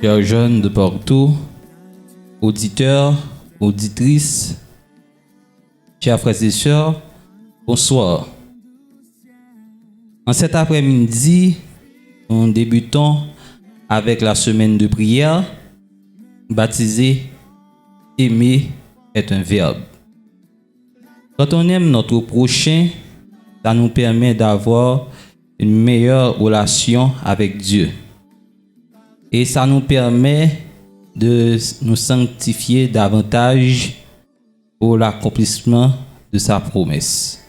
chers jeunes de partout, auditeurs, auditrices, chers frères et sœurs, bonsoir. En cet après-midi, nous débutons avec la semaine de prière baptisée « Aimer est un verbe ». Quand on aime notre prochain, ça nous permet d'avoir une meilleure relation avec Dieu. Et ça nous permet de nous sanctifier davantage pour l'accomplissement de sa promesse.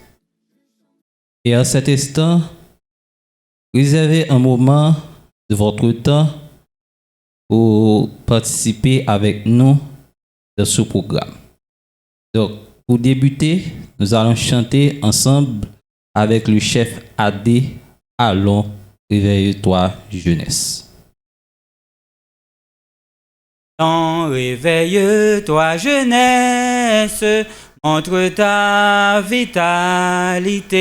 Et à cet instant, réservez un moment de votre temps pour participer avec nous dans ce programme. Donc, pour débuter, nous allons chanter ensemble avec le chef AD « Allons, réveille-toi, jeunesse ». Réveille-toi, jeunesse, montre ta vitalité.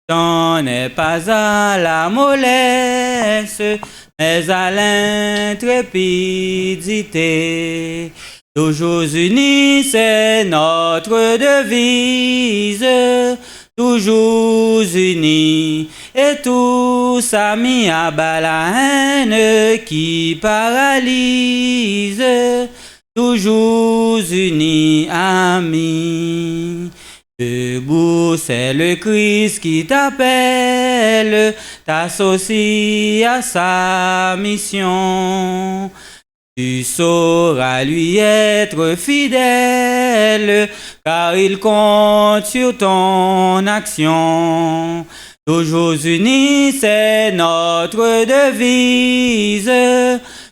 T'en n'est pas à la mollesse, mais à l'intrépidité. Toujours unis, c'est notre devise. Toujours unis et tous amis à bas la haine qui paralyse. Toujours unis, amis. Debout, c'est le Christ qui t'appelle, t'associe à sa mission. Tu sauras lui être fidèle, car il compte sur ton action. Toujours unis, c'est notre devise.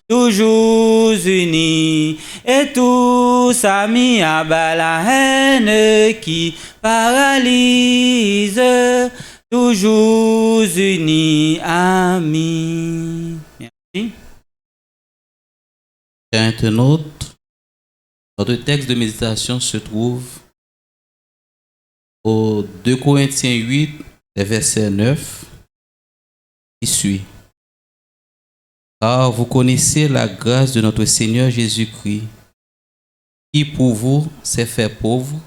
Toujours unis et tous amis à bas la haine qui paralyse. Toujours unis, amis. Merci. Chers internautes, notre texte de méditation se trouve au 2 Corinthiens 8, verset 9, qui suit. Car vous connaissez la grâce de notre Seigneur Jésus-Christ, qui pour vous s'est fait pauvre,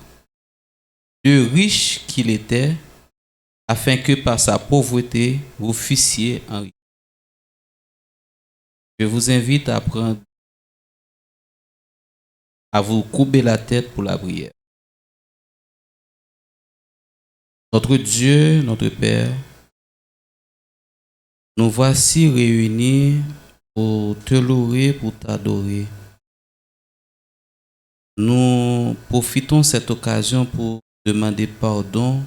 de riche qu'il était, afin que par sa pauvreté vous fussiez enrichis. Je vous invite à vous courber la tête pour la prière. Notre Dieu, notre Père, nous voici réunis pour te louer, pour t'adorer. Nous profitons de cette occasion pour demander pardon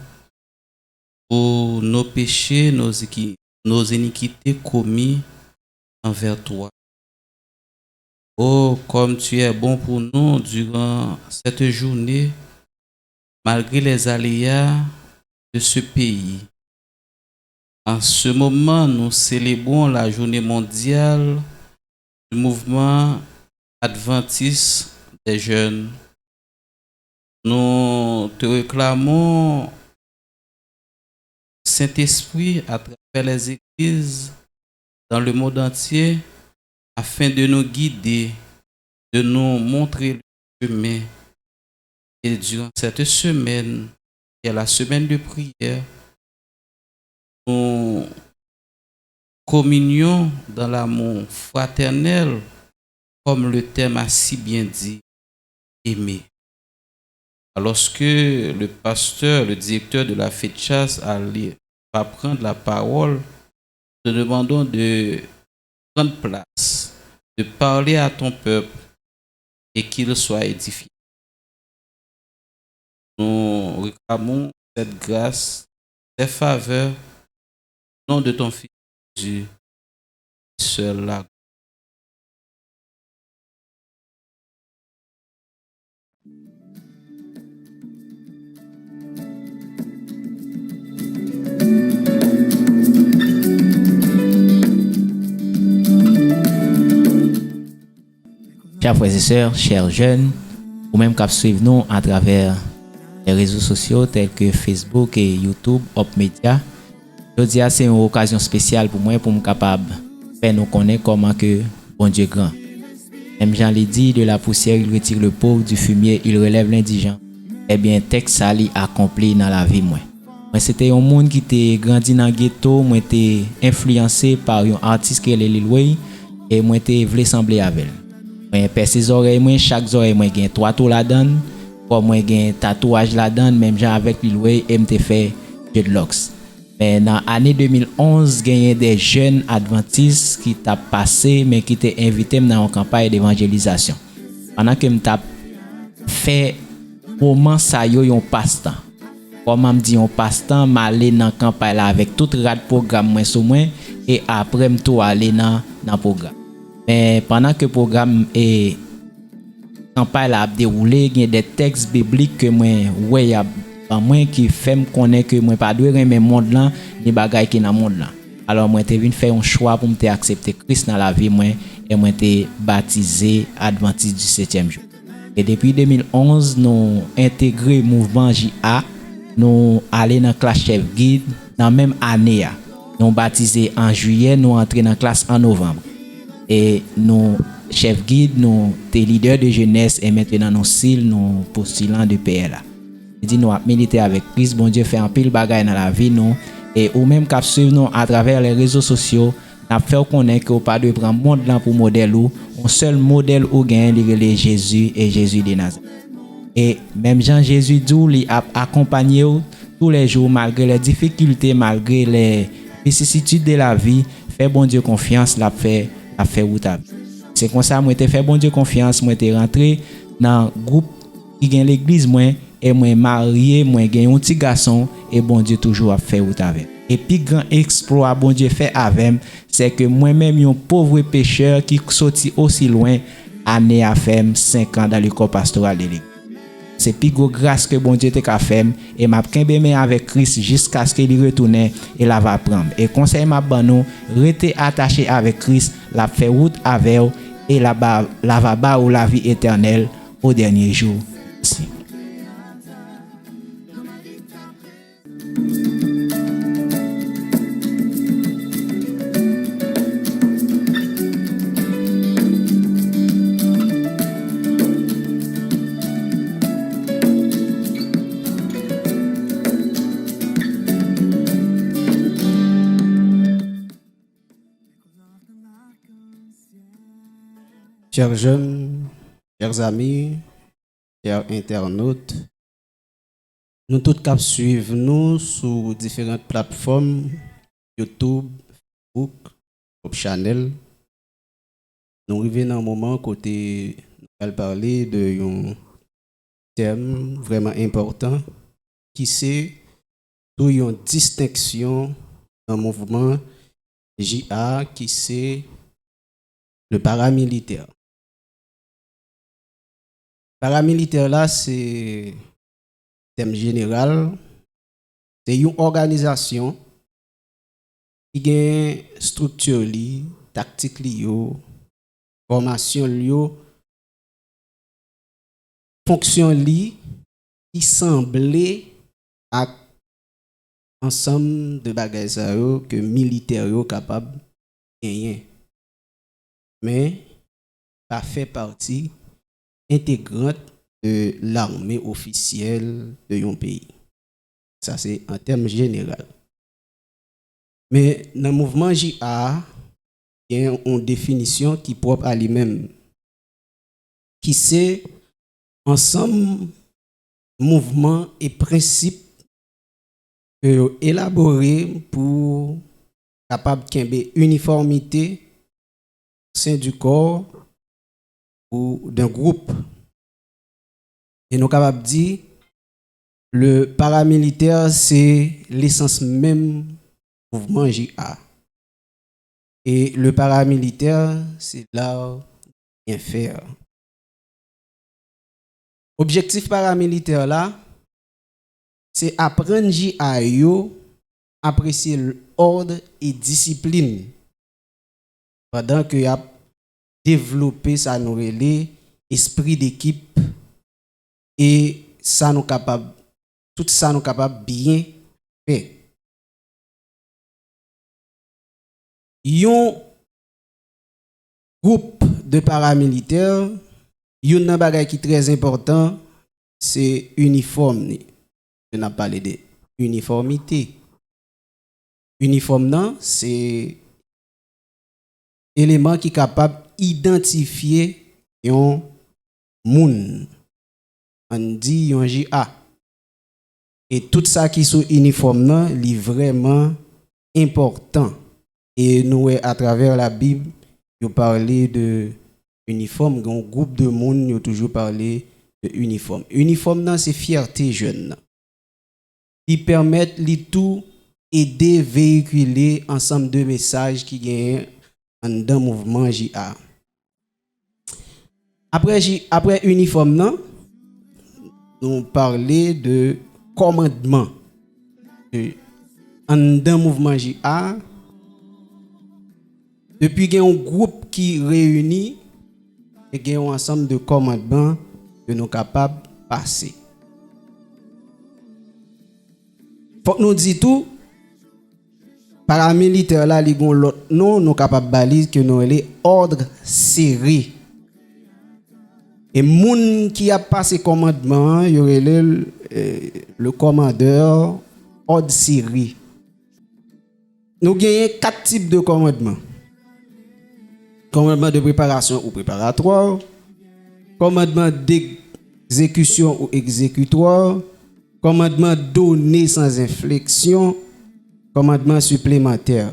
pour nos péchés, nos iniquités commis envers toi. Oh, comme tu es bon pour nous durant cette journée, malgré les aléas de ce pays. En ce moment, nous célébrons la journée mondiale du mouvement adventiste des jeunes. Nous te réclamons, Saint-Esprit, à travers les églises dans le monde entier, afin de nous guider, de nous montrer le chemin. Et durant cette semaine, qui est la semaine de prière, nous communions dans l'amour fraternel, comme le thème a si bien dit, aimer. Lorsque le pasteur, le directeur de la fête chasse va prendre la parole, nous demandons de prendre place, de parler à ton peuple et qu'il soit édifié. Nous réclamons cette grâce, cette faveur, au nom de ton Fils Jésus, seul là. Chers frères et sœurs, chers jeunes, ou même qui suivent nous à travers les réseaux sociaux tels que Facebook et YouTube, Hop Media, je dis c'est une occasion spéciale pour moi pour me capable fait nous connaître comment que bon Dieu grand. Même Jean l'a dit, de la poussière il retire le pauvre, du fumier il relève l'indigent. Eh bien, texte ça li accompli dans la vie moi. Moi c'était un monde qui était grandi dans ghetto, moi était influencé par un artiste qui est Lil Wayne et moi était voulu sembler avec elle. Moi perce ses oreilles moi, chaque oreille moi gain 3 tours la donne, comme moi gain tatouage la donne, même Jean avec Lil Wayne et m'te fait dreadlocks. Mais dans l'année 2011, il y a des jeunes adventistes qui t'a passé mais qui t'ont invité dans une campagne d'évangélisation. Pendant que m't'a fait moment ça yo yon passe-temps. Comme me dit on passe-temps, m'aller dans campagne là avec tout rad programme moins sous moins et après m'to aller dans programme. Mais pendant que programme et campagne là a déroulé, il y a des textes bibliques que moi ouais y a moi qui fait me connaître que moi pas doit aimer monde là ni bagaille qui dans monde là. Alors moi t'ai vinn faire un choix pour me accepter Christ dans la vie moi et moi t'ai baptisé adventiste du 7e jour. Et depuis 2011 nous intégré mouvement JA, nous aller dans classe chef guide dans même année nous baptisé en juillet, nous entrer dans classe en novembre. Et nous chef guide nous t'es leader de jeunesse et maintenant nous sil nous postulant de PLA. Dit nous militer avec Christ, bon Dieu fait un pile bagaille dans la vie nous et ou même cap suivre nous à travers les réseaux sociaux, n'a fait connaître que pas de prendre monde là pour modèle ou un seul modèle ou gain les Jésus et Jésus de Nazareth. Et même Jean Jésus dit il a accompagné tous les jours malgré les difficultés, malgré les vicissitudes de la vie, fait bon Dieu confiance, l'a fait route. C'est comme ça moi t'ai fait bon Dieu confiance, moi t'ai rentré dans groupe qui gagne l'église moi et moi marié, moi gagne un petit garçon et bon Dieu toujours a fait route avec. Et puis grand exploit bon Dieu fait avec c'est que moi-même un pauvre pécheur qui sorti aussi loin année à faire 5 ans dans l'école pastorale de l'église. C'est plus gros grâce que bon Dieu t'a fait et m'a kembe avec Christ jusqu'à ce qu'il retourne et la va prendre. Et conseil m'a banou rester attaché avec Christ, la fait route avec et la va ba ou la vie éternelle au dernier jour. Merci. Chers jeunes, chers amis, chers internautes, nous tous cap suivre nous sur différentes plateformes YouTube, Facebook, Channel. Nous arrivons dans un moment côté nous allons parler de un thème vraiment important qui c'est tout une distinction dans le mouvement JA qui c'est le paramilitaire. Paramilitaire là, c'est thème général. C'est une organisation qui a une structure, tactique, formation, fonction qui semblait à ensemble de bagages que militaires sont capables de gagner. Mais pas fait partie intégrante de l'armée officielle de un pays. Ça, c'est en termes général. Mais dans le mouvement JA, il y a une définition qui est propre à lui-même, qui c'est ensemble mouvement et principe élaboré pour capable de uniformité au sein du corps ou d'un groupe. Et nous sommes capables de dire le paramilitaire, c'est l'essence même du mouvement JA. Et le paramilitaire, c'est là bien faire. Objectif paramilitaire là, c'est apprendre JA yo, apprécier l'ordre et discipline pendant que y a développer ça nous relais esprit d'équipe et ça nous capable tout ça nous capable bien faire. Yon groupe de paramilitaires, yon nan bagay qui très important, c'est uniforme. Je n'ai pas parlé de uniformité. Uniforme nan, c'est élément qui est capable d'identifier un moun. On dit un JA. Et tout ça qui sont uniforme nan, est vraiment important. Et nous, à travers la Bible, nous parlons de uniforme, un groupe de monde, nous toujours parlé de uniforme. Uniforme nan, c'est fierté jeune. Ils permettent li tout aider véhiculer ensemble de messages qui gagnent dans le mouvement JA. Après uniforme nan, nous parlons de commandement. Dans le mouvement JA, depuis qu'il y a un groupe qui réunit et qu'il y a un ensemble de commandements que nous sommes capables de passer. Faut que nous disions tout, paramilitaires là, ils ont l'autre nom, nous sommes capables de baliser que nous sommes ordre serré. Et moun qui a passé commandement, il y aurait le commandeur ordre serré. Nous avons 4 types de commandements. Commandement de préparation ou préparatoire, commandement d'exécution ou exécutoire, commandement donné sans inflexion, commandement supplémentaire.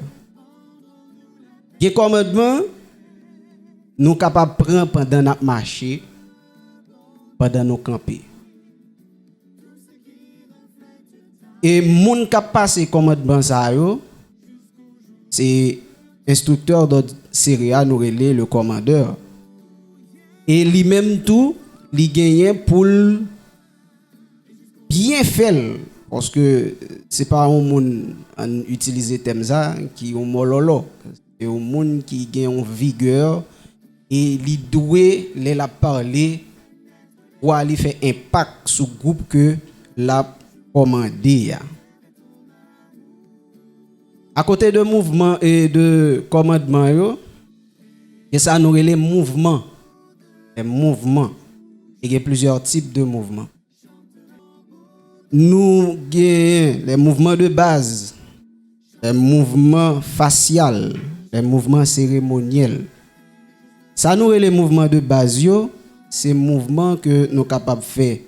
Les commandements, nous sommes capables de prendre pendant notre marché, pendant nos camper. Et moun qui passe commandement ça yo, c'est instructeur d'ordre céréal nous relève le commandeur. Et lui-même tout, il gagne pour bien faire parce que c'est pas un monde en utiliser thème ça qui est mololo, c'est un monde qui gagne en vigueur et il doit la parler pour aller faire impact sur le groupe que la commandé. À côté de mouvement et de commandement, et ça nous relève mouvement. Les mouvements. Il y a plusieurs types de mouvements. Nous avons les mouvements de base, les mouvements faciaux, les mouvements cérémoniels. Ça nous relève les mouvements de base, c'est mouvements que nous sommes capables de faire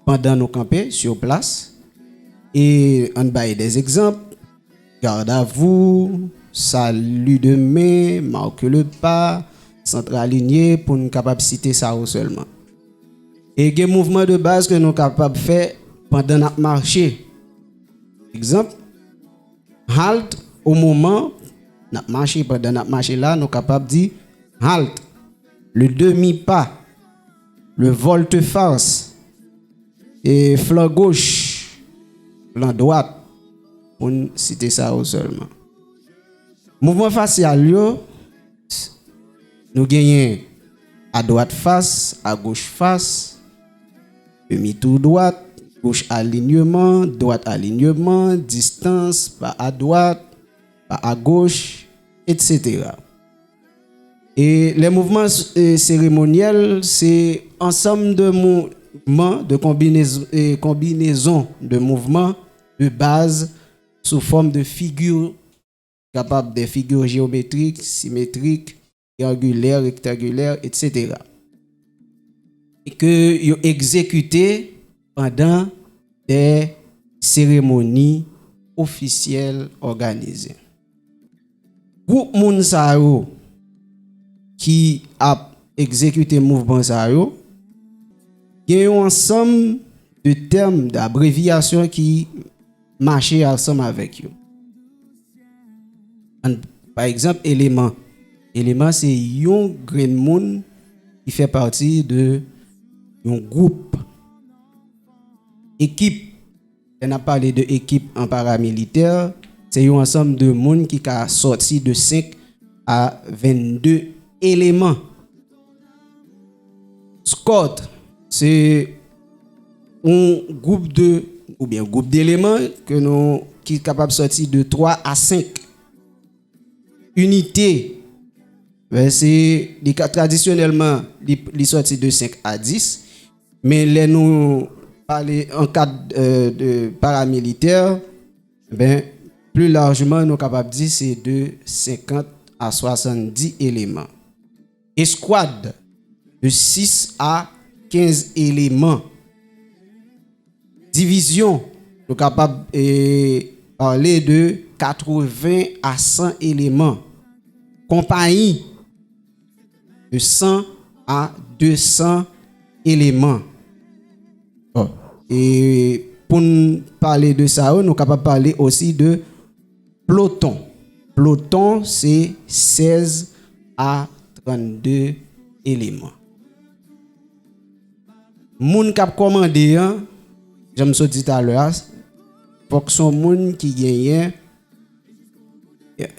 pendant nos campés sur place. Et on va des exemples. Garde à vous, salut de main, marque le pas, centre aligné pour nous capables de citer ça seulement. Et il y a des mouvements de base que nous sommes capables de faire pendant notre marché. Exemple, halt au moment notre marché, pendant notre marché là, nous sommes capables de dire halt, le demi-pas, le volte-face, et flanc gauche, flanc droite. Pour citer ça seulement. Mouvement facial, nous gagnons à droite face, à gauche face, demi-tour droite, gauche alignement, droite alignement, distance, pas à droite, pas à gauche, etc. Et les mouvements cérémoniels, c'est ensemble de mouvements, de combinaisons de mouvements de base sous forme de figures capables des figures géométriques, symétriques, triangulaires, rectangulaires, etc. Et que sont exécutés pendant des cérémonies officielles organisées. Groupe moun sa yo qui a exécuté mouvement sa yo, il y a un ensemble de termes d'abréviation qui marcher ensemble avec eux. Par exemple, élément. Élément, c'est un grand monde qui fait partie de un groupe. Équipe. On a parlé de équipe en paramilitaire. C'est un ensemble de monde qui a sorti de 5 à 22 éléments. Squad, c'est un groupe d'éléments qui est capable de sortir de 3 à 5. Unité, verset, traditionnellement, il sorti de 5 à 10, mais là nous parler en cadre de paramilitaire, ben, plus largement, nous sommes capables de dire c'est de 50 à 70 éléments. Escouade, de 6 à 15 éléments. Division, nous sommes capables de parler de 80 à 100 éléments. Compagnie, de 100 à 200 éléments. Bon. Et pour nous parler de ça, nous sommes capables de parler aussi de peloton. Peloton, c'est 16 à 32 éléments. Moun k'ap commandé, j'aime ça dit tout à l'heure, faut que son moun qui gagne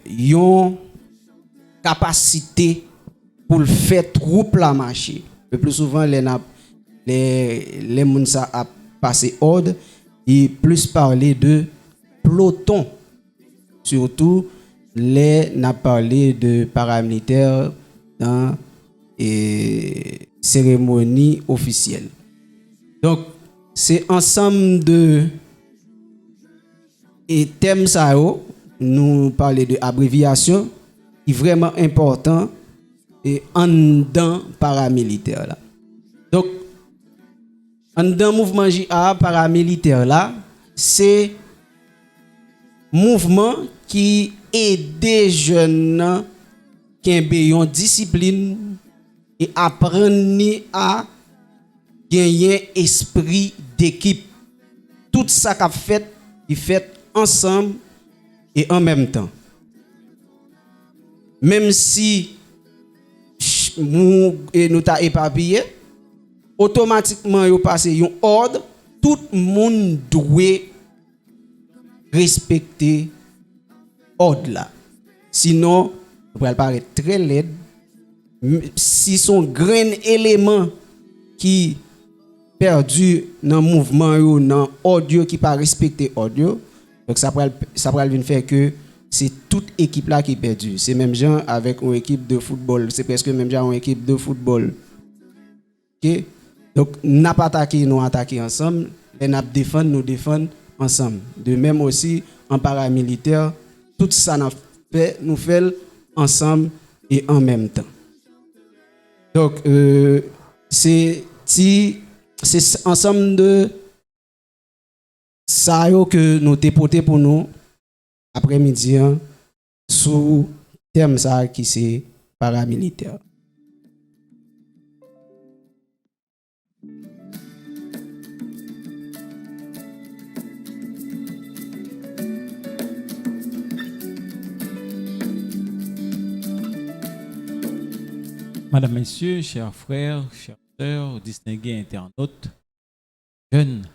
yon capacité pour le faire troupe la marcher. Le plus souvent les moun ça a passé ordre et plus parler de peloton. Surtout les n'a parlé de paramilitaires dans cérémonie officielle. Donc c'est ensemble de thèmes ça nous parler de abréviation qui est vraiment important et en dedans paramilitaire là. Donc en dedans mouvement JA paramilitaire là, c'est mouvement qui aide des jeunes qui ont une discipline et apprendre à gagner esprit d'équipe. Tout ça qu'a fait, il fait ensemble et en même temps. Même si nous t'a éparpillé, automatiquement il passe un ordre, tout le monde doit respecter ordre là. Sinon, ça va paraître très laid. Si son grain élément qui perdu dans le mouvement ou dans l'ordre qui pas respecter ordre, donc ça va venir faire que c'est toute équipe là qui est perdue. C'est même genre avec une équipe de football, c'est presque même genre une équipe de football. OK? Donc n'a pas attaqué, nous attaquer ensemble, et n'a défendre, nous défendre ensemble. De même aussi en paramilitaire, tout ça nous fait ensemble et en même temps. Donc c'est ensemble de ça que nous déporté pour nous après-midi sous thème ça qui c'est paramilitaire. Madame, Messieurs, chers frères, chères sœurs, distingués internautes, jeunes,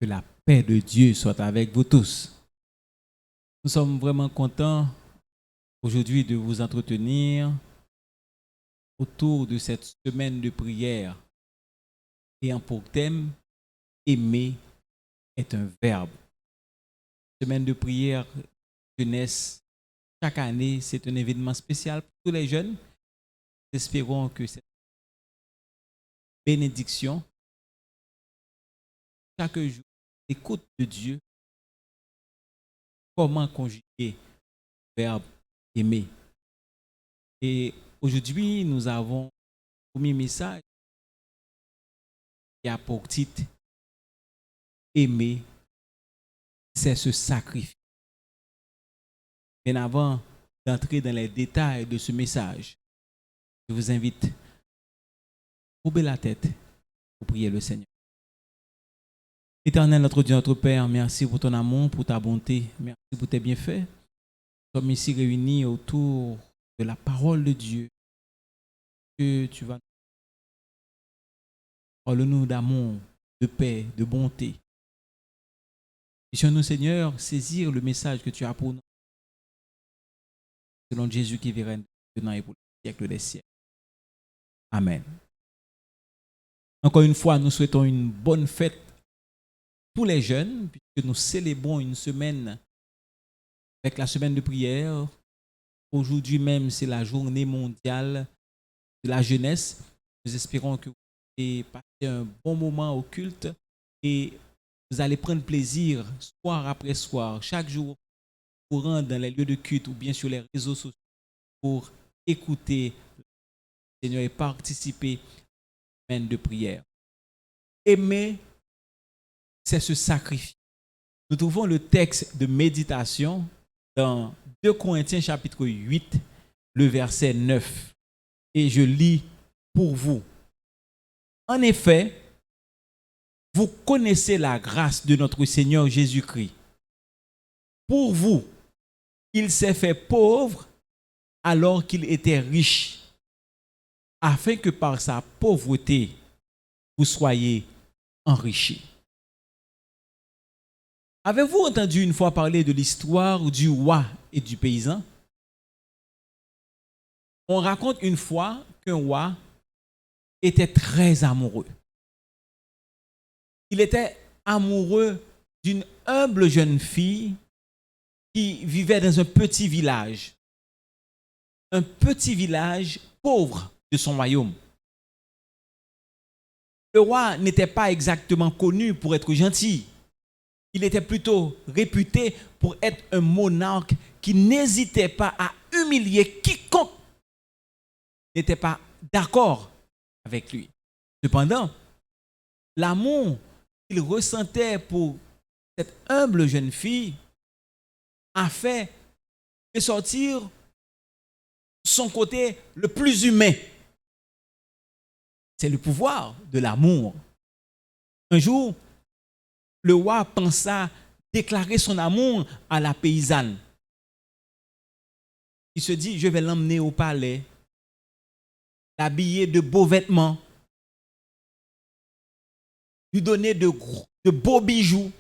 que la paix de Dieu soit avec vous tous. Nous sommes vraiment contents aujourd'hui de vous entretenir autour de cette semaine de prière ayant pour thème « Aimer est un verbe ». Semaine de prière jeunesse, chaque année, c'est un événement spécial pour tous les jeunes. Espérons que cette bénédiction, chaque jour, l'écoute de Dieu, comment conjuguer le verbe aimer. Et aujourd'hui, nous avons un premier message qui a pour titre aimer, c'est se sacrifier. Mais avant d'entrer dans les détails de ce message, je vous invite à courber la tête pour prier le Seigneur. Éternel, notre Dieu, notre Père, merci pour ton amour, pour ta bonté, merci pour tes bienfaits. Nous sommes ici réunis autour de la parole de Dieu que tu vas parle-nous d'amour, de paix, de bonté. Puissions-nous, Seigneur, saisir le message que tu as pour nous. Selon Jésus qui vit maintenant et pour les siècles des siècles. Amen. Encore une fois, nous souhaitons une bonne fête à tous les jeunes, puisque nous célébrons une semaine avec la semaine de prière Aujourd'hui même, c'est la journée mondiale de la jeunesse. Nous espérons que vous avez passé un bon moment au culte et vous allez prendre plaisir soir après soir, chaque jour, pour rendre dans les lieux de culte ou bien sur les réseaux sociaux pour écouter le Seigneur et participer à la semaine de prière. Aimer, c'est se sacrifier. Nous trouvons le texte de méditation dans 2 Corinthiens chapitre 8, le verset 9. Et je lis pour vous. En effet, vous connaissez la grâce de notre Seigneur Jésus-Christ. Pour vous, il s'est fait pauvre alors qu'il était riche, afin que par sa pauvreté, vous soyez enrichis. Avez-vous entendu une fois parler de l'histoire du roi et du paysan? On raconte une fois qu'un roi était très amoureux. Il était amoureux d'une humble jeune fille qui vivait dans un petit village pauvre de son royaume. Le roi n'était pas exactement connu pour être gentil. Il était plutôt réputé pour être un monarque qui n'hésitait pas à humilier quiconque n'était pas d'accord avec lui. Cependant, l'amour qu'il ressentait pour cette humble jeune fille a fait ressortir son côté le plus humain. C'est le pouvoir de l'amour. Un jour, le roi pensa déclarer son amour à la paysanne. Il se dit, je vais l'emmener au palais, l'habiller de beaux vêtements, lui donner de beaux bijoux.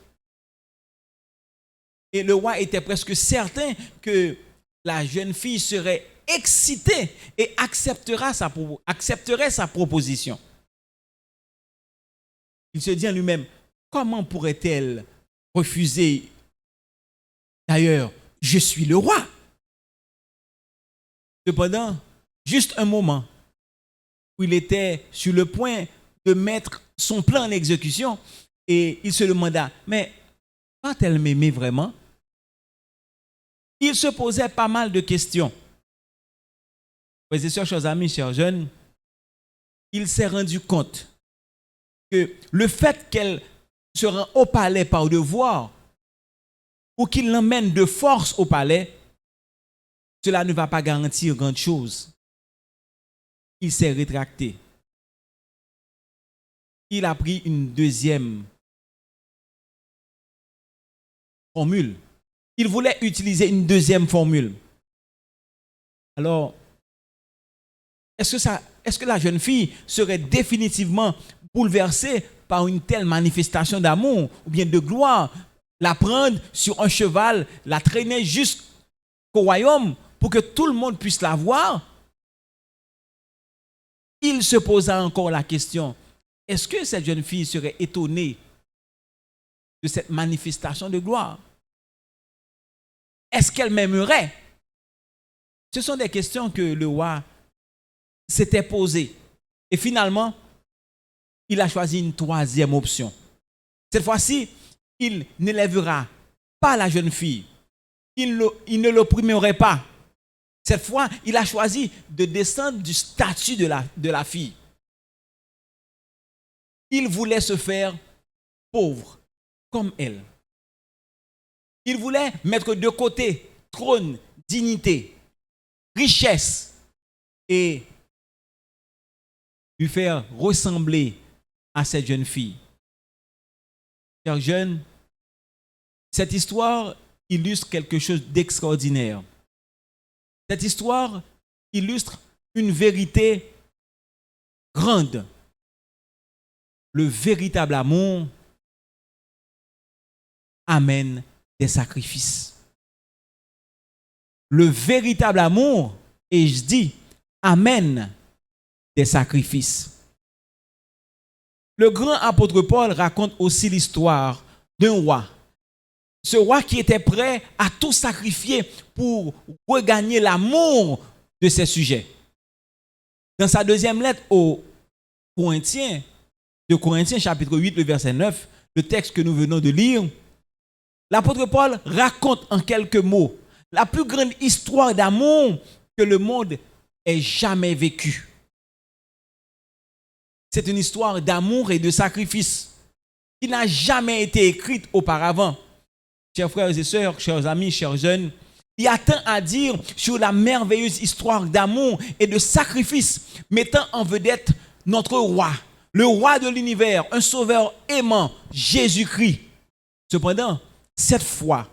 Et le roi était presque certain que la jeune fille serait excitée et accepterait sa proposition. Il se dit en lui-même, comment pourrait-elle refuser? D'ailleurs, je suis le roi. Cependant, juste un moment où il était sur le point de mettre son plan en exécution et il se demanda, mais va-t-elle m'aimer vraiment? Il se posait pas mal de questions. Frères et sœurs, chers amis, chers jeunes, il s'est rendu compte que le fait qu'elle se rend au palais par devoir ou qu'il l'emmène de force au palais, cela ne va pas garantir grand chose. Il s'est rétracté. Il a pris une deuxième formule. Il voulait utiliser une deuxième formule. Alors, est-ce que la jeune fille serait définitivement bouleversée par une telle manifestation d'amour ou bien de gloire, la prendre sur un cheval, la traîner jusqu'au royaume pour que tout le monde puisse la voir? Il se posa encore la question, est-ce que cette jeune fille serait étonnée de cette manifestation de gloire? Est-ce qu'elle m'aimerait? Ce sont des questions que le roi s'était posées. Et finalement, il a choisi une troisième option. Cette fois-ci, il n'élèvera pas la jeune fille. Il ne l'opprimerait pas. Cette fois, il a choisi de descendre du statut de la fille. Il voulait se faire pauvre comme elle. Il voulait mettre de côté trône, dignité, richesse et lui faire ressembler à cette jeune fille. Chers jeunes, cette histoire illustre quelque chose d'extraordinaire. Cette histoire illustre une vérité grande. Le véritable amour amène des sacrifices. Le véritable amour, et je dis, amène des sacrifices. Le grand apôtre Paul raconte aussi l'histoire d'un roi Ce roi qui était prêt à tout sacrifier pour regagner l'amour de ses sujets. Dans sa deuxième lettre aux Corinthiens, de Corinthiens chapitre 8, le verset 9, le texte que nous venons de lire, l'apôtre Paul raconte en quelques mots la plus grande histoire d'amour que le monde ait jamais vécue. C'est une histoire d'amour et de sacrifice qui n'a jamais été écrite auparavant. Chers frères et sœurs, chers amis, chers jeunes, il y a tant à dire sur la merveilleuse histoire d'amour et de sacrifice mettant en vedette notre roi, le roi de l'univers, un sauveur aimant, Jésus-Christ. Cependant, cette fois,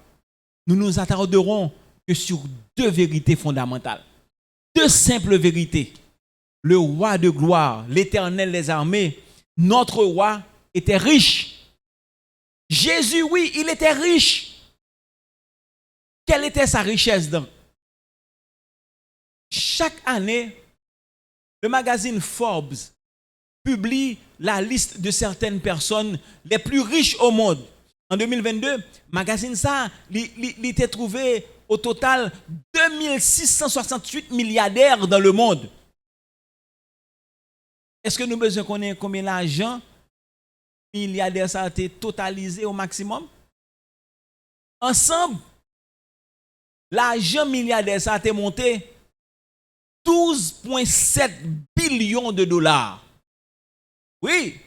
nous nous attarderons que sur deux vérités fondamentales, deux simples vérités. Le roi de gloire, l'Éternel des armées, notre roi était riche. Jésus, oui, il était riche. Quelle était sa richesse donc? Chaque année, le magazine Forbes publie la liste de certaines personnes les plus riches au monde. En 2022, le magazine ça, il était trouvé au total 2668 milliardaires dans le monde. Est-ce que nous besoin connaître combien d'argent milliardaires ça a été totalisé au maximum? Ensemble, l'argent milliardaire ça a été monté 12,7 billions de dollars. Oui,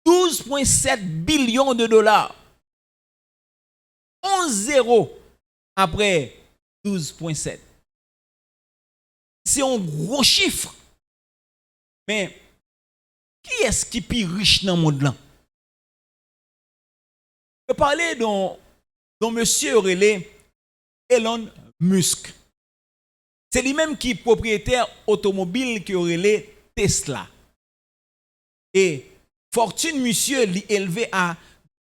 12,7 billions de dollars. 11 zéros après 12,7. C'est un gros chiffre. Mais qui est-ce qui est plus riche dans le monde là? Je parlais d'un monsieur relé Elon Musk. C'est lui-même qui est propriétaire automobile qui aurait Tesla. Et fortune monsieur est élevée à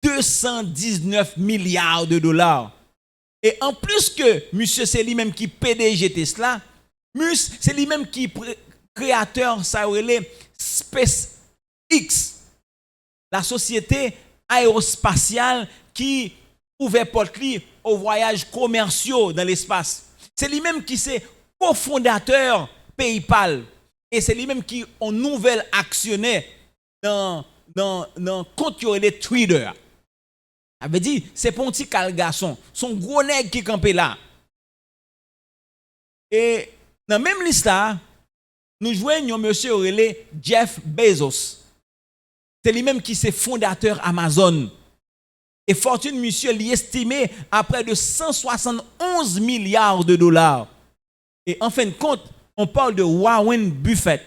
219 milliards de dollars. Et en plus que monsieur c'est lui-même qui PDG Tesla, Musk c'est lui-même qui créateur ça aurait SpaceX, la société aérospatiale qui ouvert porte aux voyages commerciaux dans l'espace. C'est lui-même qui est cofondateur PayPal. Et c'est lui-même qui est un nouvel actionnaire dans compte qui aurait Twitter. Ça veut dire, c'est pas un petit garçon, son gros nègre qui campé là. Et dans la même liste là, nous joignons monsieur relé Jeff Bezos. C'est lui-même qui est fondateur Amazon. Et fortune monsieur l'y estimé à près de 171 milliards de dollars. Et en fin de compte, on parle de Warren Buffett,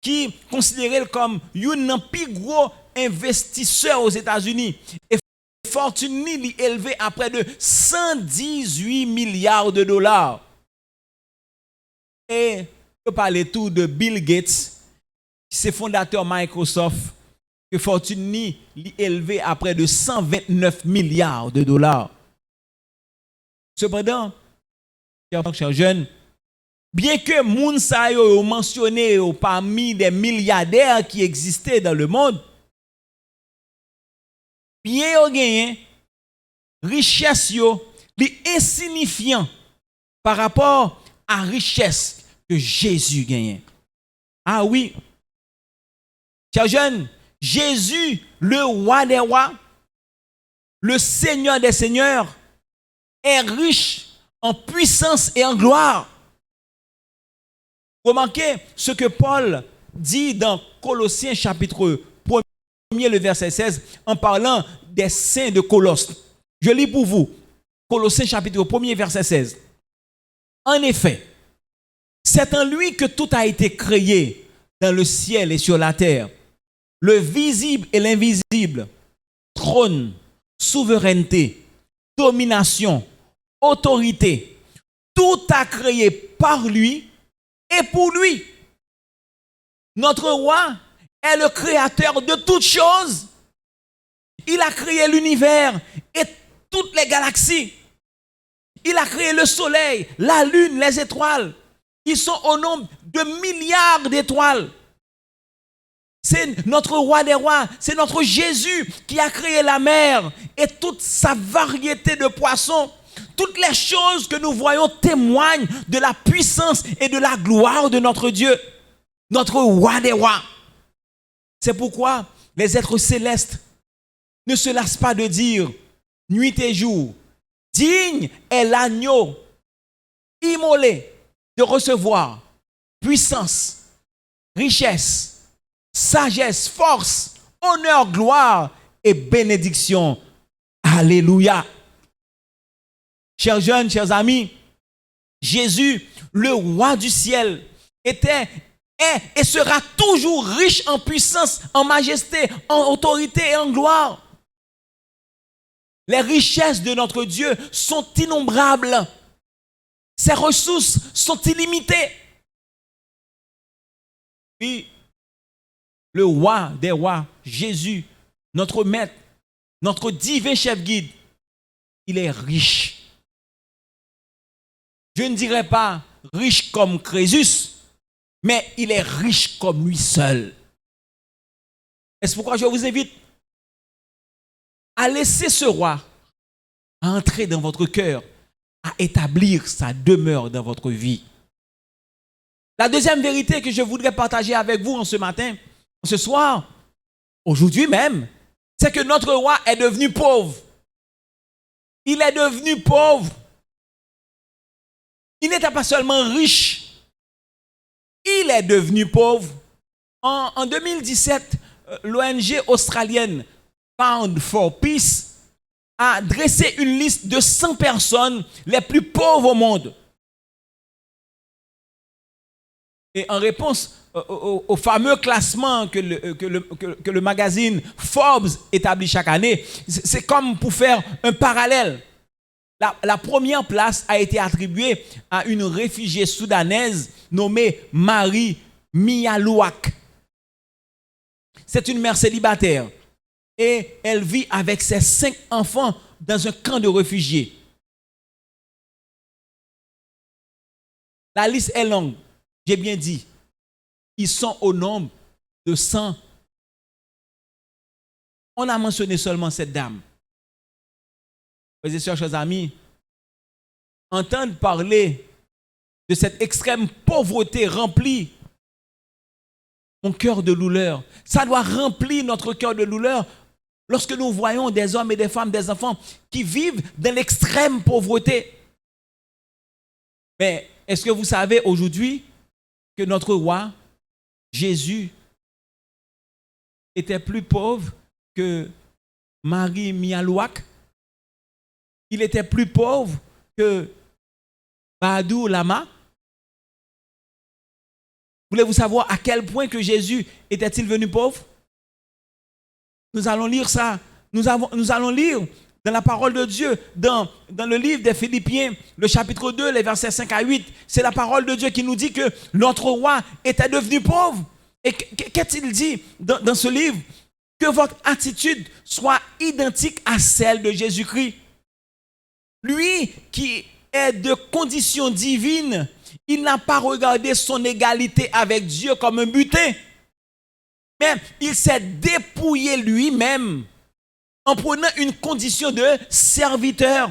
qui est considéré comme un plus gros investisseur aux États-Unis. Et fortune l'y élevé à près de 118 milliards de dollars. Et je parle tout de Bill Gates, qui est fondateur Microsoft, que fortune est élevée à près de 129 milliards de dollars. Cependant, chers jeunes, bien que Mounsa yo mentionné parmi les milliardaires qui existaient dans le monde, bien yo gagné richesse yo li insignifiant par rapport à richesse que Jésus gagnait. Ah oui, chers jeunes, Jésus, le roi des rois, le Seigneur des seigneurs, est riche en puissance et en gloire. Remarquez ce que Paul dit dans Colossiens chapitre 1er, le verset 16, en parlant des saints de Colosse. Je lis pour vous, Colossiens chapitre 1er, verset 16. En effet, c'est en lui que tout a été créé dans le ciel et sur la terre. Le visible et l'invisible, trône, souveraineté, domination, autorité, tout a créé par lui et pour lui. Notre roi est le créateur de toutes choses. Il a créé l'univers et toutes les galaxies. Il a créé le soleil, la lune, les étoiles. Ils sont au nombre de milliards d'étoiles. C'est notre roi des rois, c'est notre Jésus qui a créé la mer et toute sa variété de poissons. Toutes les choses que nous voyons témoignent de la puissance et de la gloire de notre Dieu, notre roi des rois. C'est pourquoi les êtres célestes ne se lassent pas de dire nuit et jour, digne est l'agneau immolé de recevoir puissance, richesse, sagesse, force, honneur, gloire et bénédiction. Alléluia. Chers jeunes, chers amis, Jésus, le roi du ciel, est et sera toujours riche en puissance, en majesté, en autorité et en gloire. Les richesses de notre Dieu sont innombrables. Ses ressources sont illimitées. Puis, le roi des rois, Jésus, notre maître, notre divin chef guide, il est riche. Je ne dirais pas riche comme Crésus, mais il est riche comme lui seul. Et c'est pourquoi je vous invite à laisser ce roi entrer dans votre cœur, à établir sa demeure dans votre vie. La deuxième vérité que je voudrais partager avec vous en ce matin, ce soir, aujourd'hui même, c'est que notre roi est devenu pauvre. Il est devenu pauvre. Il n'était pas seulement riche, il est devenu pauvre. En 2017, l'ONG australienne Pound for Peace a dressé une liste de 100 personnes les plus pauvres au monde. Et en réponse au fameux classement que le magazine Forbes établit chaque année, c'est comme pour faire un parallèle. La première place a été attribuée à une réfugiée soudanaise nommée Marie Mialouak. C'est une mère célibataire et elle vit avec ses 5 enfants dans un camp de réfugiés. La liste est longue, j'ai bien dit. Ils sont au nombre de 100. On a mentionné seulement cette dame. Frères et sœurs, chers amis, entendre parler de cette extrême pauvreté remplit mon cœur de douleur. Ça doit remplir notre cœur de douleur lorsque nous voyons des hommes et des femmes, des enfants qui vivent dans l'extrême pauvreté. Mais est-ce que vous savez aujourd'hui que notre roi, Jésus, était plus pauvre que Marie Mialouak? Il était plus pauvre que Badou Lama. Voulez-vous savoir à quel point que Jésus était-il venu pauvre? Nous allons lire ça. Nous allons lire dans la parole de Dieu, dans le livre des Philippiens, le chapitre 2, les versets 5 à 8. C'est la parole de Dieu qui nous dit que notre roi était devenu pauvre. Et qu'est-il dit dans ce livre? Que votre attitude soit identique à celle de Jésus-Christ. Lui qui est de condition divine, il n'a pas regardé son égalité avec Dieu comme un butin. Mais il s'est dépouillé lui-même en prenant une condition de serviteur,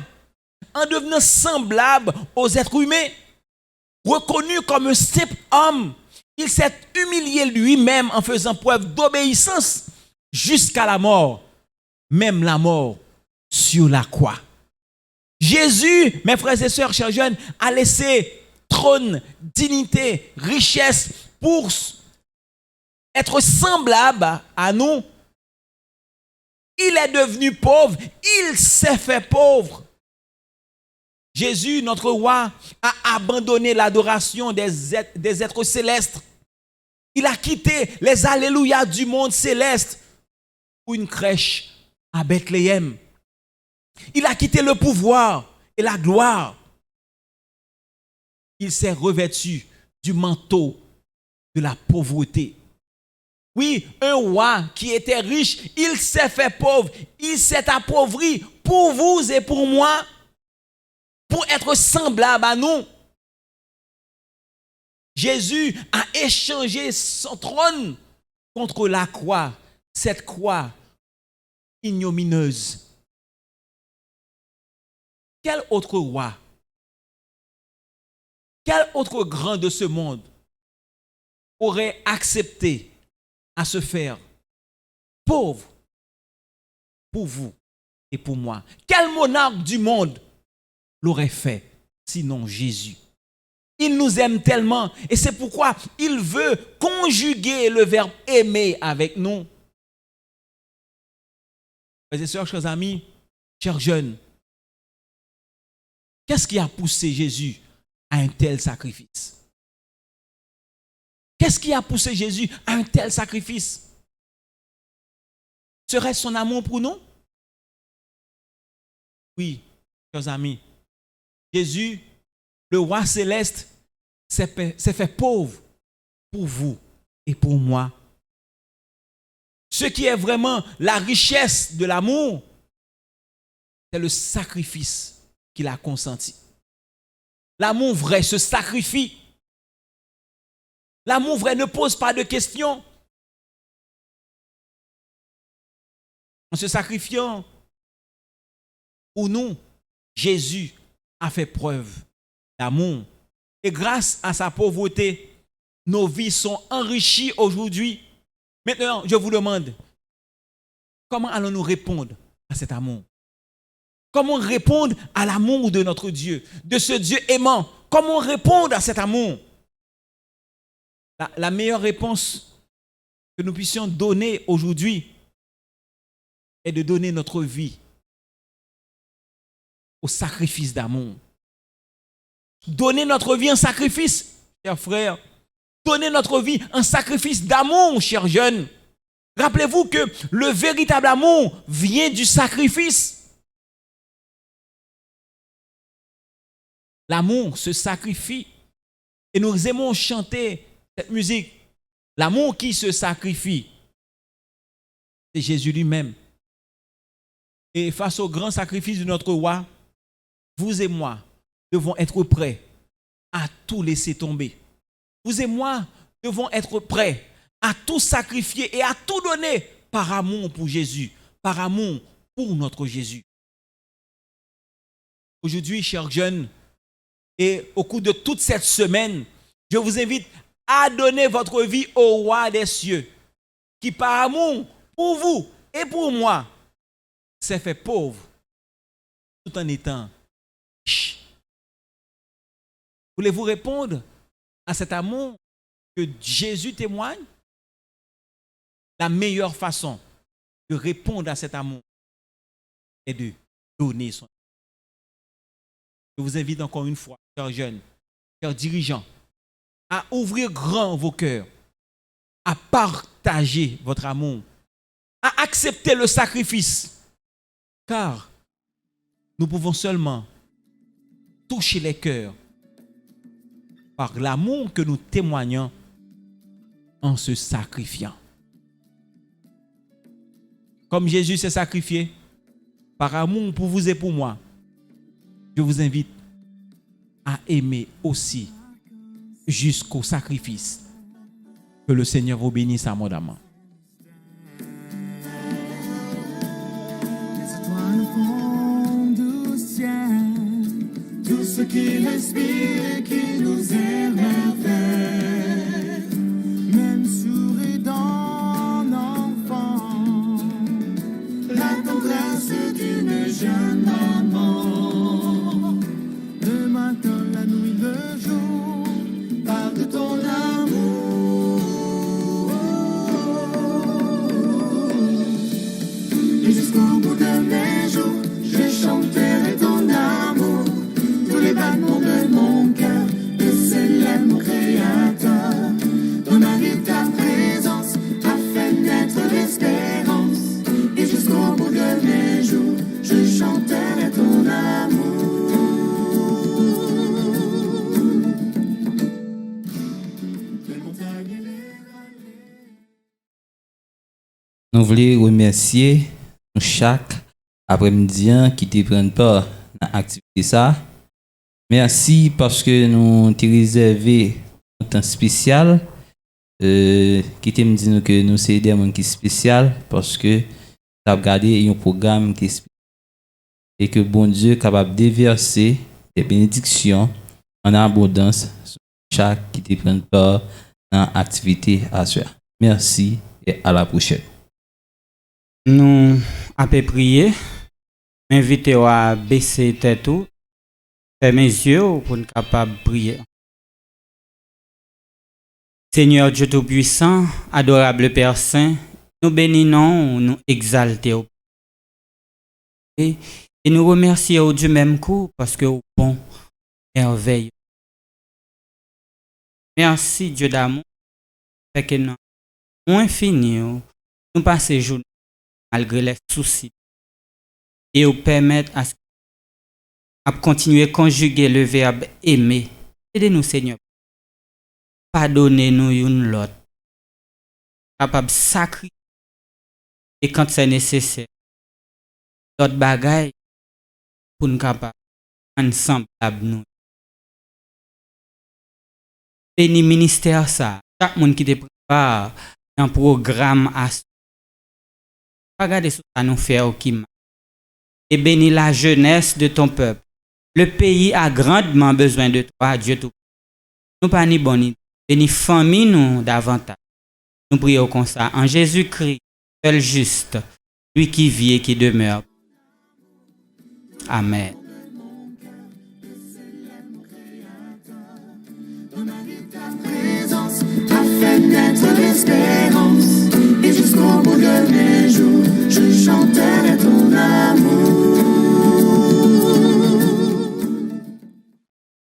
en devenant semblable aux êtres humains. Reconnu comme un simple homme, il s'est humilié lui-même en faisant preuve d'obéissance jusqu'à la mort, même la mort sur la croix. Jésus, mes frères et sœurs, chers jeunes, a laissé trône, dignité, richesse pour être semblable à nous. Il est devenu pauvre, il s'est fait pauvre. Jésus, notre roi, a abandonné l'adoration des êtres célestes. Il a quitté les alléluia du monde céleste pour une crèche à Bethléem. Il a quitté le pouvoir et la gloire. Il s'est revêtu du manteau de la pauvreté. Oui, un roi qui était riche, il s'est fait pauvre, il s'est appauvri pour vous et pour moi, pour être semblable à nous. Jésus a échangé son trône contre la croix, cette croix ignominieuse. Quel autre roi, quel autre grand de ce monde aurait accepté à se faire pauvre pour vous et pour moi? Quel monarque du monde l'aurait fait, sinon Jésus? Il nous aime tellement et c'est pourquoi il veut conjuguer le verbe aimer avec nous. Frères et sœurs, chers amis, chers jeunes, qu'est-ce qui a poussé Jésus à un tel sacrifice? Qu'est-ce qui a poussé Jésus à un tel sacrifice? Serait-ce son amour pour nous? Oui, chers amis. Jésus, le roi céleste, s'est fait pauvre pour vous et pour moi. Ce qui est vraiment la richesse de l'amour, c'est le sacrifice qu'il a consenti. L'amour vrai se sacrifie. L'amour vrai ne pose pas de questions. En se sacrifiant pour nous, Jésus a fait preuve d'amour. Et grâce à sa pauvreté, nos vies sont enrichies aujourd'hui. Maintenant, je vous demande, comment allons-nous répondre à cet amour? Comment répondre à l'amour de notre Dieu, de ce Dieu aimant? Comment répondre à cet amour? La meilleure réponse que nous puissions donner aujourd'hui est de donner notre vie au sacrifice d'amour. Donner notre vie en sacrifice, chers frères. Donner notre vie en sacrifice d'amour, chers jeunes. Rappelez-vous que le véritable amour vient du sacrifice. L'amour se sacrifie. Et nous aimons chanter cette musique. L'amour qui se sacrifie, c'est Jésus lui-même. Et face au grand sacrifice de notre roi, vous et moi devons être prêts à tout laisser tomber. Vous et moi devons être prêts à tout sacrifier et à tout donner par amour pour Jésus, par amour pour notre Jésus. Aujourd'hui, chers jeunes, et au cours de toute cette semaine, je vous invite à donner votre vie au roi des cieux, qui par amour pour vous et pour moi s'est fait pauvre tout en étant riche. Voulez-vous répondre à cet amour que Jésus témoigne? La meilleure façon de répondre à cet amour est de donner son amour. Je vous invite encore une fois, chers jeunes, chers dirigeants, à ouvrir grand vos cœurs, à partager votre amour, à accepter le sacrifice, car nous pouvons seulement toucher les cœurs par l'amour que nous témoignons en se sacrifiant. Comme Jésus s'est sacrifié par amour pour vous et pour moi, je vous invite à aimer aussi jusqu'au sacrifice. Que le Seigneur vous bénisse abondamment. Les étoiles font du ciel, tout ce qui respire et qui nous émerveille, même souris d'un enfant, la tendresse d'une jeune maman, le matin, la nuit, le jour, parle de ton amour. Et jusqu'au bout de mes jours, je chanterai ton amour. Tous les battements de mon cœur, de célèbre mon Créateur. Dans ma vie, ta présence a fait naître l'espérance. Et jusqu'au bout de mes jours, je chanterai ton amour. Nous voulons remercier chaque après-midi qui te prennent part dans l'activité ça. Merci parce que nous t'ai réservé un temps spécial qui te me dit nous que nous c'est des gens qui spécial parce que tu as regardé un programme qui est spécial et que bon Dieu est capable de déverser des bénédictions en abondance sur chaque qui te prend part dans l'activité à soi. Merci et à la prochaine. Nous avons prié. M'inviter à baisser tête tout, fermer mes yeux pour être capable de prier. Seigneur Dieu Tout-Puissant, adorable Père Saint, nous bénissons, nous exaltons. Et nous remercions du même coup parce que vous bon, merveille. Merci Dieu d'amour, fait que nous, infini, nous passons journée malgré les soucis. Et vous permettre à continuer à conjuguer le verbe aimer. Aidez-nous, Seigneur. Pardonnez-nous une l'autre. Capable de sacrifier. Et quand c'est nécessaire, l'autre bagaille pour nous capables ensemble nous. Béni ministère ça. Chaque monde qui te prépare dans un programme à regarder ce que ça nous fait au Kima. Et bénis la jeunesse de ton peuple. Le pays a grandement besoin de toi, Dieu tout. Nous pas ni bonne. Bénis famille nous davantage. Nous prions comme ça en Jésus-Christ, seul juste, lui qui vit et qui demeure. Amen. Ta présence a fait naître